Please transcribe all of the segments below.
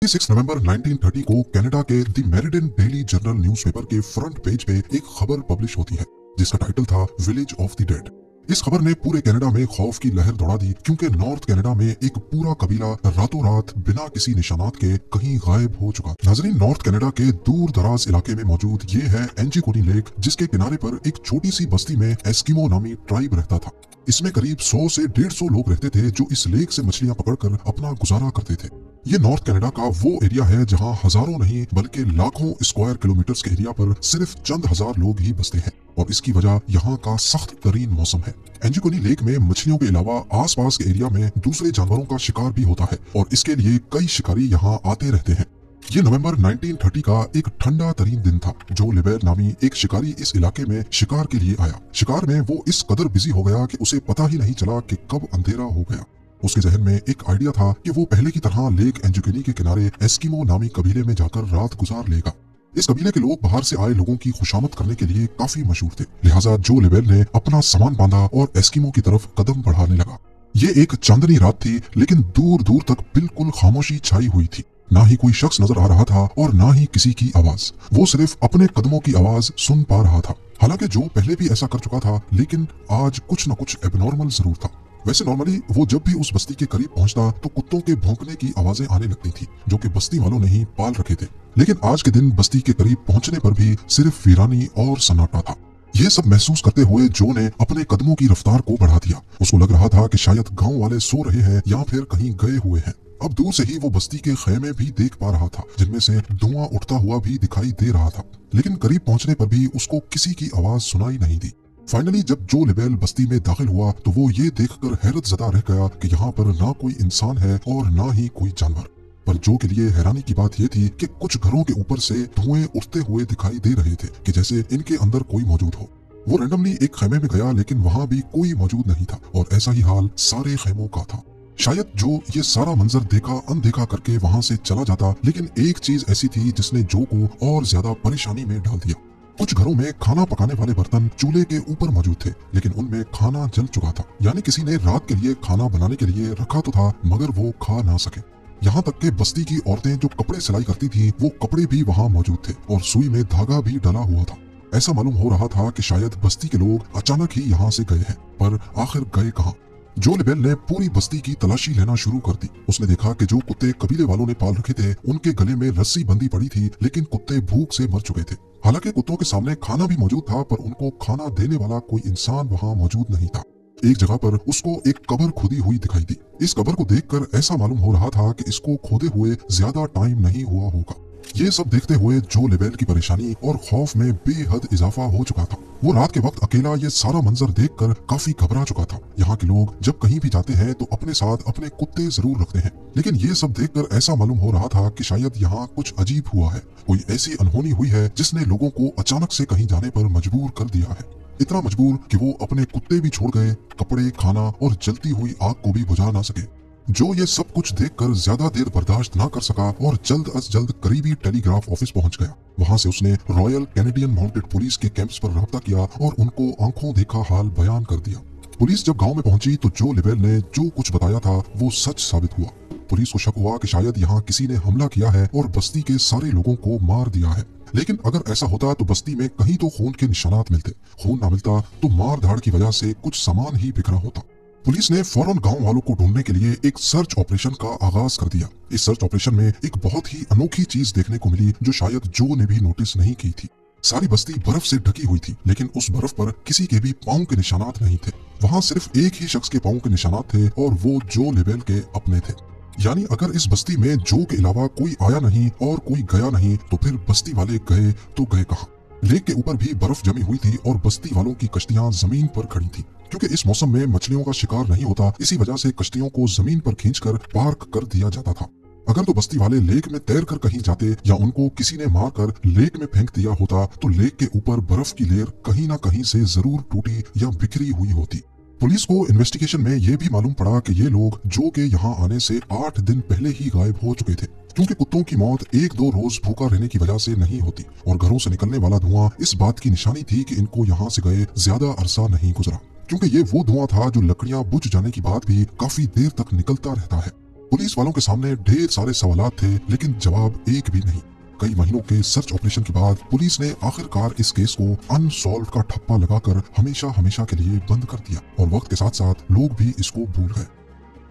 26 नवंबर 1930 को कनाडा के the meridian daily journal newspaper के फ्रंट पेज पे एक खबर पब्लिश होती है जिसका टाइटल था विलेज ऑफ द डेड। इस खबर ने पूरे कनाडा में खौफ की लहर दौड़ा दी क्योंकि नॉर्थ कनाडा में एक पूरा कबीला रातों रात बिना किसी निशानात के कहीं गायब हो चुका। नाजरीन, नॉर्थ कनाडा के दूर दराज इलाके में मौजूद ये है एंजिकोनी लेक, जिसके किनारे पर एक छोटी सी बस्ती में एस्किमो नामी ट्राइब रहता था। इसमें करीब 100 से 150 लोग रहते थे जो इस लेक से मछलियां पकड़कर अपना गुजारा करते थे। ये नॉर्थ कनाडा का वो एरिया है जहां हजारों नहीं बल्कि लाखों स्क्वायर किलोमीटर्स के एरिया पर सिर्फ चंद हजार लोग ही बसते हैं और इसकी वजह यहाँ का सख्त तरीन मौसम है। एंजिकोनी लेक में मछलियों के अलावा आसपास के एरिया में दूसरे जानवरों का शिकार भी होता है और इसके लिए कई शिकारी यहाँ आते रहते हैं। ये नवंबर 1930 का एक ठंडा तरीन दिन था। जो लिबेर नामी एक शिकारी इस इलाके में शिकार के लिए आया। शिकार में वो इस कदर बिजी हो गया कि उसे पता ही नहीं चला कि कब अंधेरा हो गया। उसके जहन में एक आइडिया था कि वो पहले की तरह लेक एंजिकोनी के किनारे एस्किमो नामी कबीले में जाकर रात गुजार लेगा। इस कबीले के लोग बाहर से आए लोगों की खुशामद करने के लिए काफी मशहूर थे, लिहाजा जो लिबेर ने अपना सामान बांधा और एस्किमो की तरफ कदम बढ़ाने लगा। ये एक चांदनी रात थी, लेकिन दूर दूर तक बिल्कुल खामोशी छाई हुई थी। ना ही कोई शख्स नजर आ रहा था और ना ही किसी की आवाज। वो सिर्फ अपने कदमों की आवाज सुन पा रहा था। हालांकि जो पहले भी ऐसा कर चुका था, लेकिन आज कुछ न कुछ एबनॉर्मल जरूर था। वैसे नॉर्मली वो जब भी उस बस्ती के करीब पहुंचता तो कुत्तों के भौंकने की आवाजें आने लगती थी, जो कि बस्ती वालों ने ही पाल रखे थे। लेकिन आज के दिन बस्ती के करीब पहुंचने पर भी सिर्फ वीरानी और सन्नाटा था। ये सब महसूस करते हुए जो ने अपने कदमों की रफ्तार को बढ़ा दिया। उसको लग रहा था कि शायद गांव वाले सो रहे हैं या फिर कहीं गए हुए हैं। अब दूर से ही वो बस्ती के खैमे भी देख पा रहा था, जिनमें से धुआं उठता हुआ भी दिखाई दे रहा था। लेकिन करीब पहुंचने पर भी उसको किसी की आवाज सुनाई नहीं दी। फाइनली जब जो लिबेल बस्ती में दाखिल हुआ तो वो ये देखकर हैरत ज़दा रह गया कि यहाँ पर ना कोई इंसान है और ना ही कोई जानवर। पर जो के लिए हैरानी की बात यह थी कि कुछ घरों के ऊपर से धुएं उठते हुए दिखाई दे रहे थे कि जैसे इनके अंदर कोई मौजूद हो। वो रैंडमली एक खैमे में गया, लेकिन वहां भी कोई मौजूद नहीं था और ऐसा ही हाल सारे खैमों का था। शायद जो ये सारा मंजर देखा अनदेखा करके वहां से चला जाता, लेकिन एक चीज ऐसी थी जिसने जो को और ज्यादा परेशानी में डाल दिया। कुछ घरों में खाना पकाने वाले बर्तन चूल्हे के ऊपर मौजूद थे, लेकिन उनमें खाना जल चुका था। यानी किसी ने रात के लिए खाना बनाने के लिए रखा तो था, मगर वो खा ना सके। यहाँ तक के बस्ती की औरतें जो कपड़े सिलाई करती थी, वो कपड़े भी वहाँ मौजूद थे और सुई में धागा भी डला हुआ था। ऐसा मालूम हो रहा था कि शायद बस्ती के लोग अचानक ही यहाँ से गए हैं, पर आखिर गए कहाँ? जो लिबेल ने पूरी बस्ती की तलाशी लेना शुरू कर दी। उसने देखा कि जो कुत्ते कबीले वालों ने पाल रखे थे, उनके गले में रस्सी बंधी पड़ी थी, लेकिन कुत्ते भूख से मर चुके थे। हालांकि कुत्तों के सामने खाना भी मौजूद था, पर उनको खाना देने वाला कोई इंसान वहाँ मौजूद नहीं था। एक जगह पर उसको एक कब्र खुदी हुई दिखाई दी। इस कब्र को देखकर ऐसा मालूम हो रहा था कि इसको खोदे हुए ज्यादा टाइम नहीं हुआ होगा। ये सब देखते हुए जो लिबेल की परेशानी और खौफ में बेहद इजाफा हो चुका था। वो रात के वक्त अकेला ये सारा मंजर देखकर काफी घबरा चुका था। यहाँ के लोग जब कहीं भी जाते हैं तो अपने साथ अपने कुत्ते जरूर रखते हैं, लेकिन ये सब देखकर ऐसा मालूम हो रहा था कि शायद यहाँ कुछ अजीब हुआ है। कोई ऐसी अनहोनी हुई है जिसने लोगों को अचानक से कहीं जाने पर मजबूर कर दिया है। इतना मजबूर कि वो अपने कुत्ते भी छोड़ गए, कपड़े, खाना और जलती हुई आग को भी बुझा ना सके। जो ये सब कुछ देखकर ज्यादा देर बर्दाश्त ना कर सका और जल्द अज जल्द करीबी टेलीग्राफ ऑफिस पहुंच गया। वहां से उसने रॉयल कैनेडियन माउंटेड पुलिस के कैंप्स पर रब्ता किया और उनको आंखों देखा हाल बयान कर दिया। पुलिस जब गांव में पहुंची तो जो लिबेल ने जो कुछ बताया था वो सच साबित हुआ। पुलिस को शक हुआ कि शायद यहाँ किसी ने हमला किया है और बस्ती के सारे लोगों को मार दिया है। लेकिन अगर ऐसा होता तो बस्ती में कहीं तो खून के निशानात मिलते। खून ना मिलता तो मार धाड़ की वजह से कुछ सामान ही बिखरा होता। पुलिस ने फौरन गांव वालों को ढूंढने के लिए एक सर्च ऑपरेशन का आगाज कर दिया। इस सर्च ऑपरेशन में एक बहुत ही अनोखी चीज देखने को मिली जो शायद जो ने भी नोटिस नहीं की थी। सारी बस्ती बर्फ से ढकी हुई थी, लेकिन उस बर्फ पर किसी के भी पांव के निशानात नहीं थे। वहां सिर्फ एक ही शख्स के पांव के निशानात थे और वो जो लिबेल के अपने थे। यानी अगर इस बस्ती में जो के अलावा कोई आया नहीं और कोई गया नहीं, तो फिर बस्ती वाले गए तो गए कहाँ? लेक के ऊपर भी बर्फ जमी हुई थी और बस्ती वालों की कश्तियां जमीन पर खड़ी थी। क्योंकि इस मौसम में मछलियों का शिकार नहीं होता, इसी वजह से कश्तियों को जमीन पर खींचकर पार्क कर दिया जाता था। अगर तो बस्ती वाले लेक में तैरकर कहीं जाते या उनको किसी ने मारकर लेक में फेंक दिया होता, तो लेक के ऊपर बर्फ की लेयर कहीं ना कहीं से जरूर टूटी या बिखरी हुई होती। पुलिस को इन्वेस्टिगेशन में यह भी मालूम पड़ा कि ये लोग जो के यहाँ आने से 8 दिन पहले ही गायब हो चुके थे, क्योंकि कुत्तों की मौत 1-2 रोज भूखा रहने की वजह से नहीं होती और घरों से निकलने वाला धुआं इस बात की निशानी थी कि इनको यहाँ से गए ज्यादा अरसा नहीं गुजरा, क्योंकि ये वो धुआं था जो लकड़ियां बुझ जाने के बाद भी काफी देर तक निकलता रहता है। पुलिस वालों के सामने ढेर सारे सवालात थे, लेकिन जवाब एक भी नहीं। कई महीनों के सर्च ऑपरेशन के बाद पुलिस ने आखिरकार इस केस को अनसॉल्व का ठप्पा लगाकर हमेशा हमेशा के लिए बंद कर दिया और वक्त के साथ साथ लोग भी इसको भूल गए।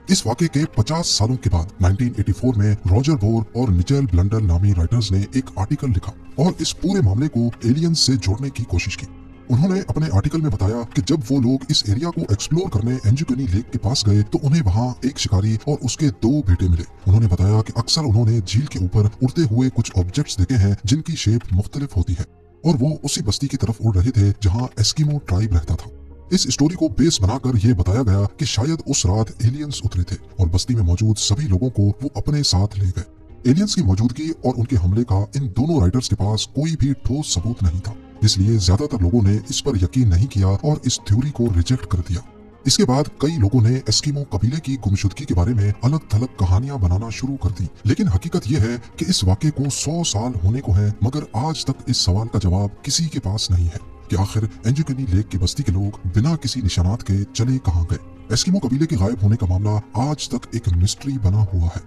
इस वाक़े के 50 सालों के बाद 1984 में रॉजर बोर और निचेल ब्लंडर नामी राइटर्स ने एक आर्टिकल लिखा और इस पूरे मामले को एलियंस से जोड़ने की कोशिश की। उन्होंने अपने आर्टिकल में बताया कि जब वो लोग इस एरिया को एक्सप्लोर करने एंजुकनी लेक के पास गए तो उन्हें वहाँ एक शिकारी और उसके 2 बेटे मिले। उन्होंने बताया कि अक्सर उन्होंने झील के ऊपर उड़ते हुए कुछ ऑब्जेक्ट्स देखे हैं जिनकी शेप मुख्तलिफ होती है और वो उसी बस्ती की तरफ उड़ रहे थे जहाँ एस्किमो ट्राइब रहता था। इस स्टोरी को बेस बनाकर यह बताया गया कि शायद उस रात एलियंस उतरे थे और बस्ती में मौजूद सभी लोगों को वो अपने साथ ले गए। एलियंस की मौजूदगी और उनके हमले का इन दोनों राइटर्स के पास कोई भी ठोस सबूत नहीं था, इसलिए ज्यादातर लोगों ने इस पर यकीन नहीं किया और इस थ्योरी को रिजेक्ट कर दिया। इसके बाद कई लोगों ने एस्किमो कबीले की गुमशुदगी के बारे में अलग थलग कहानियां बनाना शुरू कर दी, लेकिन हकीकत यह है कि इस वाक़े को 100 साल होने को है, मगर आज तक इस सवाल का जवाब किसी के पास नहीं है कि आखिर एंजुकनी लेक की बस्ती के लोग बिना किसी निशानात के चले कहाँ गए। एस्किमो कबीले के गायब होने का मामला आज तक एक मिस्ट्री बना हुआ है।